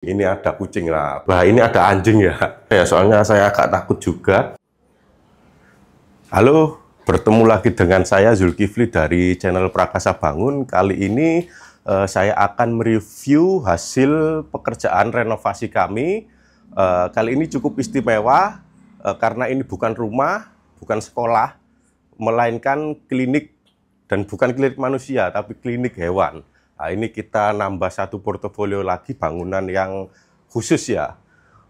Ini ada kucing lah. Wah, ini ada anjing ya. Ya, soalnya saya agak takut juga. Halo, bertemu lagi dengan saya Zulkifli dari channel Prakasa Bangun. Kali ini saya akan mereview hasil pekerjaan renovasi kami. Kali ini cukup istimewa karena ini bukan rumah, bukan sekolah, melainkan klinik, dan bukan klinik manusia, tapi klinik hewan. Nah, ini kita nambah satu portofolio lagi bangunan yang khusus ya.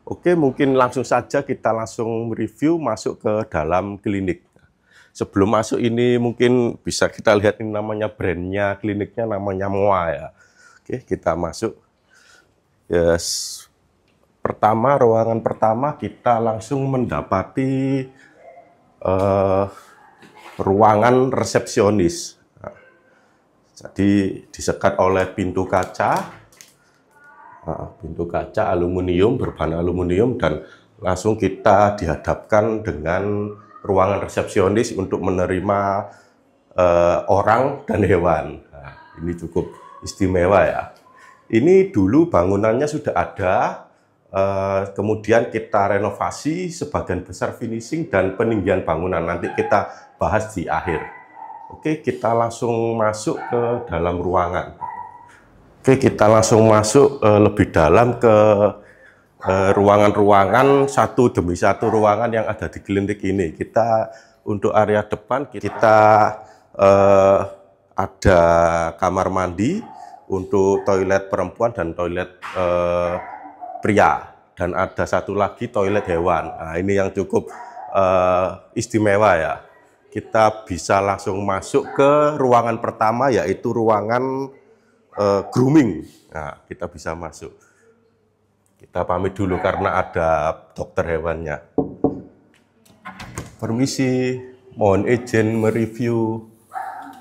Oke, mungkin langsung saja kita langsung review masuk ke dalam klinik. Sebelum masuk ini mungkin bisa kita lihat ini namanya brandnya kliniknya namanya Moa ya. Oke, kita masuk. Yes. Ruangan pertama kita langsung mendapati ruangan resepsionis. Jadi disekat oleh pintu kaca aluminium, berbahan aluminium, dan langsung kita dihadapkan dengan ruangan resepsionis untuk menerima orang dan hewan. Nah, ini cukup istimewa ya. Ini dulu bangunannya sudah ada, kemudian kita renovasi sebagian besar finishing dan peninggian bangunan. Nanti kita bahas di akhir. Oke, kita langsung masuk ke dalam ruangan. Oke, kita langsung masuk lebih dalam ke ruangan-ruangan satu demi satu ruangan yang ada di klinik ini. Kita untuk area depan kita ada kamar mandi untuk toilet perempuan dan toilet pria, dan ada satu lagi toilet hewan. Nah, ini yang cukup istimewa ya. Kita bisa langsung masuk ke ruangan pertama, yaitu ruangan grooming. Nah, kita bisa masuk. Kita pamit dulu karena ada dokter hewannya. Permisi, mohon izin mereview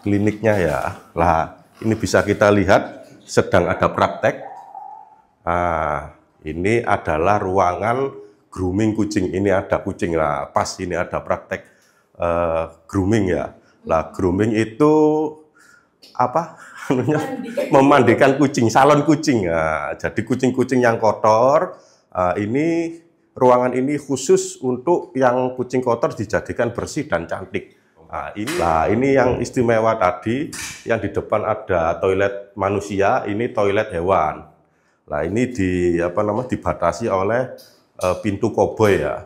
kliniknya ya. Lah, ini bisa kita lihat sedang ada praktek. Nah, ini adalah ruangan grooming kucing. Ini ada kucing lah, pas ini ada praktek grooming ya. Lah, grooming itu apa? Memandikan kucing, salon kucing. Nah, jadi kucing-kucing yang kotor, ini ruangan ini khusus untuk yang kucing kotor dijadikan bersih dan cantik. Nah, ini yang istimewa tadi, yang di depan ada toilet manusia, ini toilet hewan. Nah, ini dibatasi oleh pintu koboi ya.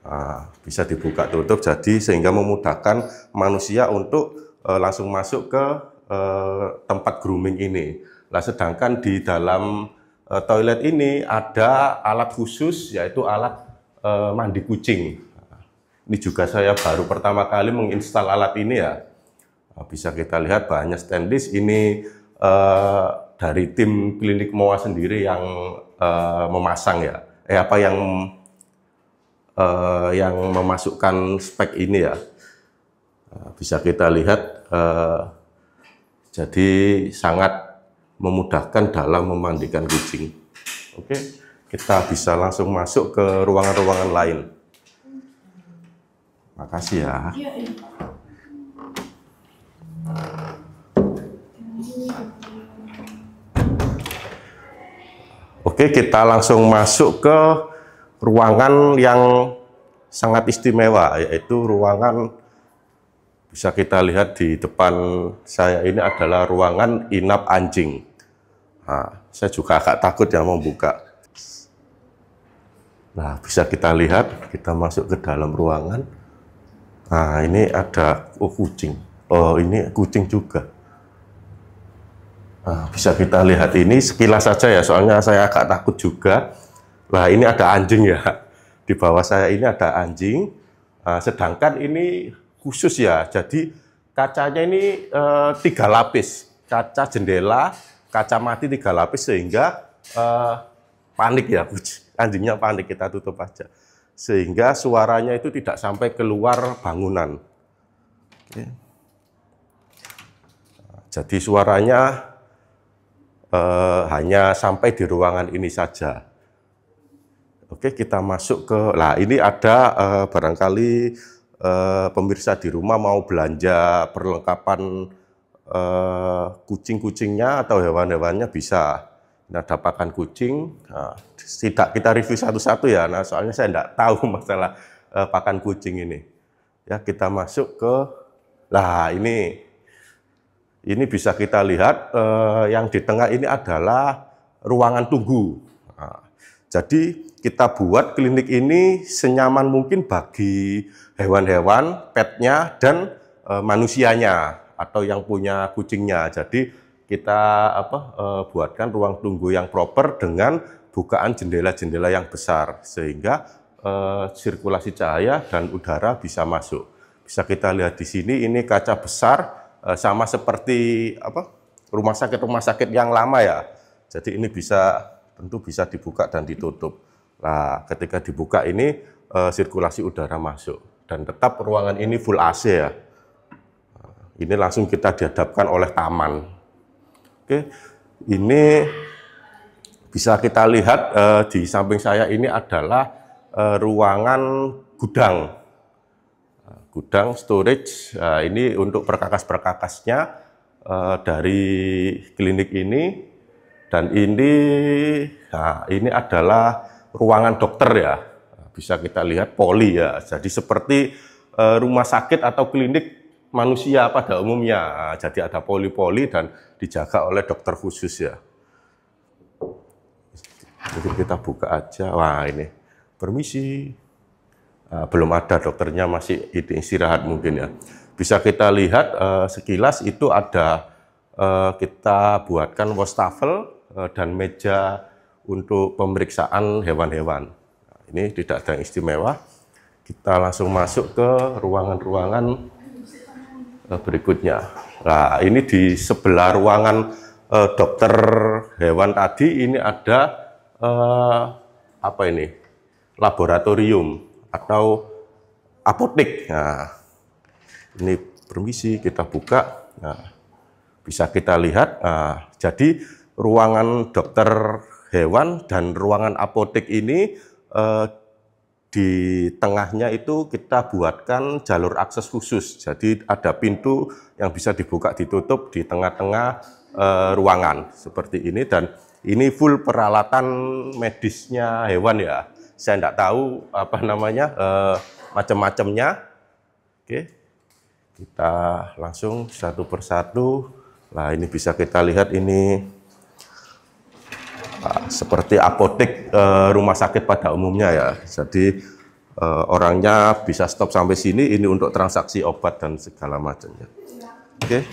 Nah, bisa dibuka tutup, jadi sehingga memudahkan manusia untuk langsung masuk ke tempat grooming ini. Nah, sedangkan di dalam toilet ini ada alat khusus, yaitu alat mandi kucing. Ini juga saya baru pertama kali menginstal alat ini ya. Nah, bisa kita lihat bahannya stainless. Ini dari tim klinik Moa sendiri yang memasang ya. Yang memasukkan spek ini ya. Bisa kita lihat, jadi sangat memudahkan dalam memandikan kucing. Oke, kita bisa langsung masuk ke ruangan-ruangan lain. Makasih ya. Oke, kita langsung masuk ke ruangan yang sangat istimewa, yaitu ruangan, bisa kita lihat di depan saya ini adalah ruangan inap anjing. Nah, saya juga agak takut ya membuka. Nah, bisa kita lihat, kita masuk ke dalam ruangan. Nah, ini ada kucing. Oh, ini kucing juga. Nah, bisa kita lihat ini sekilas saja ya, soalnya saya agak takut juga. Nah, ini ada anjing ya. Di bawah saya ini ada anjing. Sedangkan ini khusus ya, jadi kacanya ini 3 lapis. Kaca jendela, kaca mati 3 lapis, sehingga panik ya, anjingnya panik, kita tutup aja. Sehingga suaranya itu tidak sampai keluar bangunan. Oke. Jadi suaranya hanya sampai di ruangan ini saja. Oke, kita masuk ke, nah ini ada barangkali pemirsa di rumah mau belanja perlengkapan kucing-kucingnya atau hewan-hewannya bisa. Ini ada pakan kucing. Nah, tidak kita review satu-satu ya. Nah, soalnya saya tidak tahu masalah pakan kucing ini. Ya, kita masuk ke, nah ini bisa kita lihat yang di tengah ini adalah ruangan tunggu. Nah, jadi kita buat klinik ini senyaman mungkin bagi hewan-hewan, petnya, dan manusianya atau yang punya kucingnya. Jadi kita buatkan ruang tunggu yang proper dengan bukaan jendela-jendela yang besar sehingga sirkulasi cahaya dan udara bisa masuk. Bisa kita lihat di sini ini kaca besar sama seperti rumah sakit yang lama ya. Jadi ini tentu bisa dibuka dan ditutup. Nah, ketika dibuka ini sirkulasi udara masuk dan tetap ruangan ini full AC ya. Ini langsung kita dihadapkan oleh taman. Oke, ini bisa kita lihat di samping saya ini adalah ruangan gudang. Gudang storage. Ini untuk perkakas-perkakasnya dari klinik ini. Dan ini adalah ruangan dokter ya. Bisa kita lihat poli ya. Jadi seperti rumah sakit atau klinik manusia pada umumnya. Jadi ada poli-poli dan dijaga oleh dokter khusus ya. Mungkin kita buka aja. Wah ini, permisi. Belum ada, dokternya masih istirahat mungkin ya. Bisa kita lihat sekilas itu ada kita buatkan wastafel dan meja untuk pemeriksaan hewan-hewan. Ini tidak ada yang istimewa. Kita langsung masuk ke ruangan-ruangan berikutnya. Nah, ini di sebelah ruangan dokter hewan tadi ini ada laboratorium atau apotek. Nah, ini permisi kita buka. Nah, bisa kita lihat. Nah, jadi ruangan dokter hewan dan ruangan apotek ini di tengahnya itu kita buatkan jalur akses khusus. Jadi ada pintu yang bisa dibuka ditutup di tengah-tengah ruangan seperti ini, dan ini full peralatan medisnya hewan ya. Saya tidak tahu macam-macamnya. Oke, kita langsung satu persatu. Nah, ini bisa kita lihat ini seperti apotek rumah sakit pada umumnya ya. Jadi orangnya bisa stop sampai sini, ini untuk transaksi obat dan segala macamnya. Oke,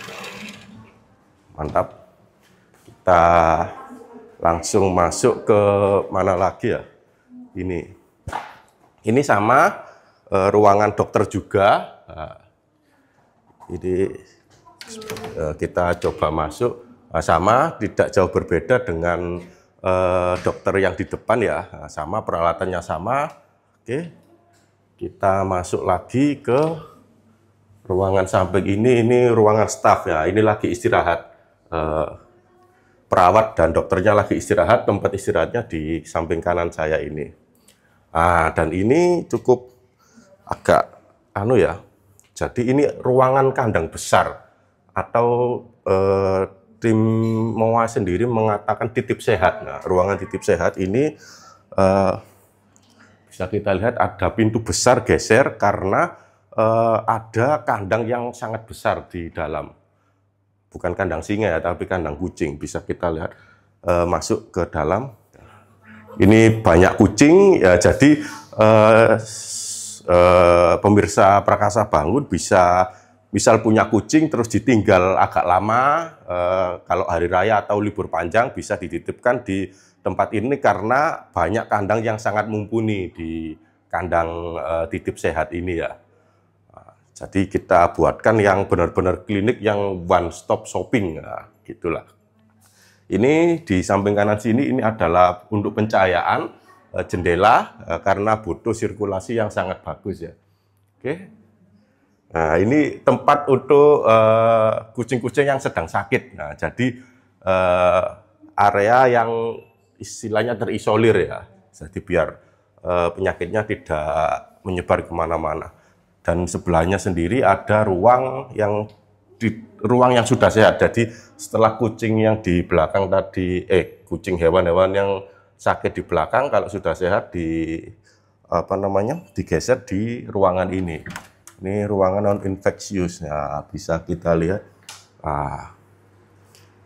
mantap. Kita langsung masuk ke mana lagi ya? Ini sama ruangan dokter juga. Ini kita coba masuk, sama, tidak jauh berbeda dengan dokter yang di depan ya, sama peralatannya sama. Oke, kita masuk lagi ke ruangan samping ini ruangan staf ya. Ini lagi istirahat, perawat dan dokternya lagi istirahat. Tempat istirahatnya di samping kanan saya ini. Dan ini cukup agak ya. Jadi ini ruangan kandang besar atau tim MOA sendiri mengatakan titip sehat. Nah, ruangan titip sehat ini bisa kita lihat ada pintu besar geser karena ada kandang yang sangat besar di dalam. Bukan kandang singa ya, tapi kandang kucing. Bisa kita lihat masuk ke dalam. Ini banyak kucing ya, jadi pemirsa Prakasa Bangun bisa misal punya kucing terus ditinggal agak lama, kalau hari raya atau libur panjang bisa dititipkan di tempat ini karena banyak kandang yang sangat mumpuni di kandang titip sehat ini ya. Jadi kita buatkan yang benar-benar klinik yang one stop shopping, gitulah. Ini di samping kanan sini ini adalah untuk pencahayaan jendela karena butuh sirkulasi yang sangat bagus ya. Oke. Nah, ini tempat untuk kucing-kucing yang sedang sakit. Nah, jadi area yang istilahnya terisolir ya. Jadi biar penyakitnya tidak menyebar kemana-mana. Dan sebelahnya sendiri ada ruang yang di ruang yang sudah sehat. Jadi setelah kucing yang di belakang tadi, kucing hewan-hewan yang sakit di belakang, kalau sudah sehat digeser di ruangan ini. Ini ruangan non infeksius. Nah, bisa kita lihat.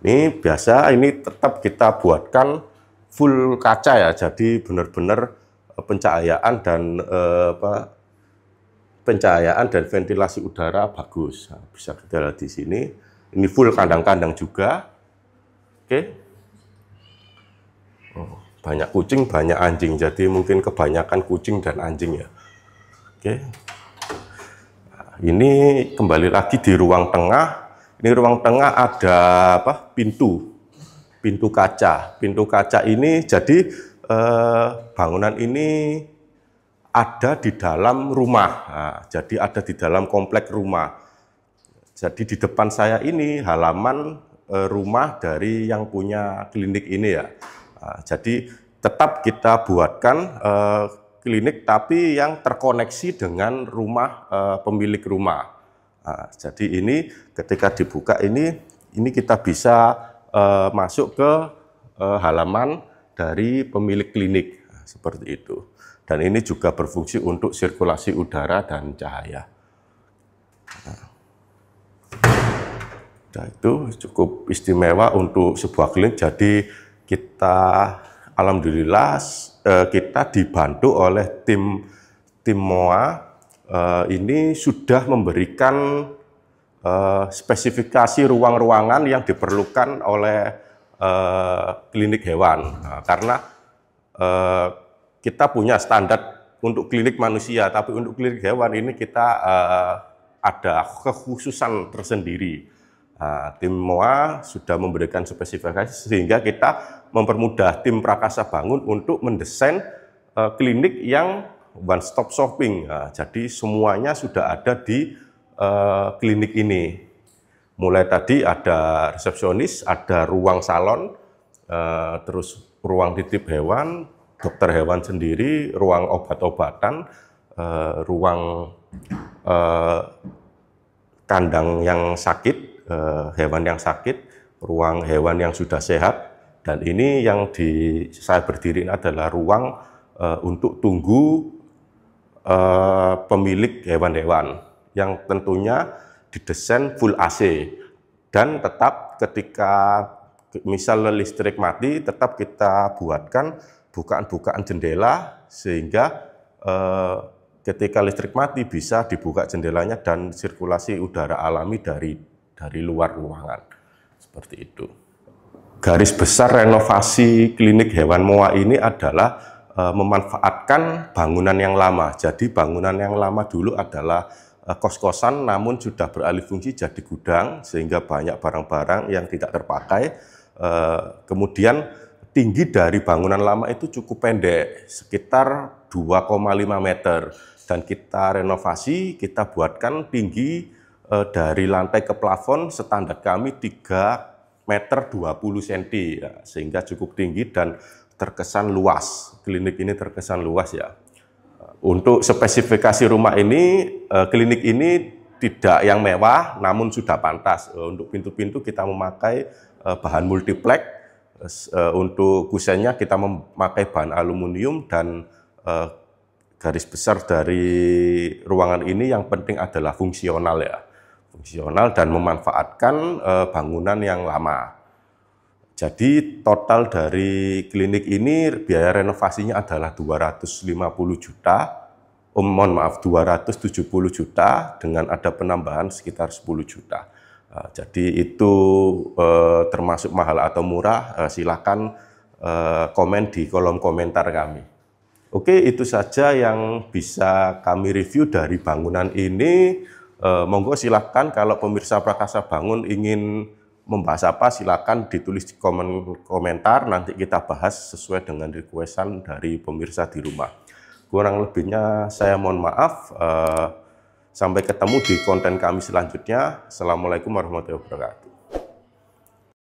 Ini biasa, ini tetap kita buatkan full kaca ya. Jadi benar-benar pencahayaan dan ventilasi udara bagus. Nah, bisa kita lihat di sini. Ini full kandang-kandang juga. Oke. Banyak kucing, banyak anjing. Jadi mungkin kebanyakan kucing dan anjing ya. Oke. Nah, ini kembali lagi di ruang tengah. Ini ruang tengah ada pintu kaca. Pintu kaca ini jadi bangunan ini ada di dalam rumah. Nah, jadi ada di dalam komplek rumah. Jadi di depan saya ini halaman rumah dari yang punya klinik ini ya. Nah, jadi tetap kita buatkan klinik tapi yang terkoneksi dengan rumah pemilik rumah. Nah, jadi ini ketika dibuka ini kita bisa masuk ke halaman dari pemilik klinik. Nah, seperti itu. Dan ini juga berfungsi untuk sirkulasi udara dan cahaya. Nah, itu cukup istimewa untuk sebuah klinik. Jadi kita alhamdulillah kita dibantu oleh tim MOA. Ini sudah memberikan spesifikasi ruang-ruangan yang diperlukan oleh klinik hewan. Nah, karena kita punya standar untuk klinik manusia, tapi untuk klinik hewan ini kita ada kekhususan tersendiri. Nah, tim MOA sudah memberikan spesifikasi sehingga kita mempermudah tim Prakasa Bangun untuk mendesain klinik yang one stop shopping. Nah, jadi semuanya sudah ada di klinik ini. Mulai tadi ada resepsionis, ada ruang salon, terus ruang titip hewan, dokter hewan sendiri, ruang obat-obatan, ruang kandang yang sakit, hewan yang sakit, ruang hewan yang sudah sehat, dan ini yang saya berdiri adalah ruang untuk tunggu pemilik hewan-hewan yang tentunya didesain full AC, dan tetap ketika misal listrik mati tetap kita buatkan bukaan-bukaan jendela sehingga ketika listrik mati bisa dibuka jendelanya dan sirkulasi udara alami dari luar ruangan. Seperti itu. Garis besar renovasi klinik hewan MOA ini adalah memanfaatkan bangunan yang lama. Jadi bangunan yang lama dulu adalah kos-kosan namun sudah beralih fungsi jadi gudang sehingga banyak barang-barang yang tidak terpakai. Kemudian tinggi dari bangunan lama itu cukup pendek, sekitar 2,5 meter. Dan kita renovasi, kita buatkan tinggi dari lantai ke plafon standar kami 3 meter 20 cm, ya, sehingga cukup tinggi dan terkesan luas. Klinik ini terkesan luas ya. Untuk spesifikasi rumah ini, klinik ini tidak yang mewah, namun sudah pantas. Untuk pintu-pintu kita memakai bahan multiplex. Untuk kusennya kita memakai bahan aluminium, dan garis besar dari ruangan ini yang penting adalah fungsional ya. Fungsional dan memanfaatkan bangunan yang lama. Jadi total dari klinik ini biaya renovasinya adalah 250 juta, 270 juta dengan ada penambahan sekitar 10 juta. Jadi itu termasuk mahal atau murah, silakan komen di kolom komentar kami. Oke, itu saja yang bisa kami review dari bangunan ini. Monggo silakan kalau pemirsa Prakasa Bangun ingin membahas apa, silakan ditulis di komentar, nanti kita bahas sesuai dengan requestan dari pemirsa di rumah. Kurang lebihnya saya mohon maaf. Sampai ketemu di konten kami selanjutnya. Assalamualaikum warahmatullahi wabarakatuh.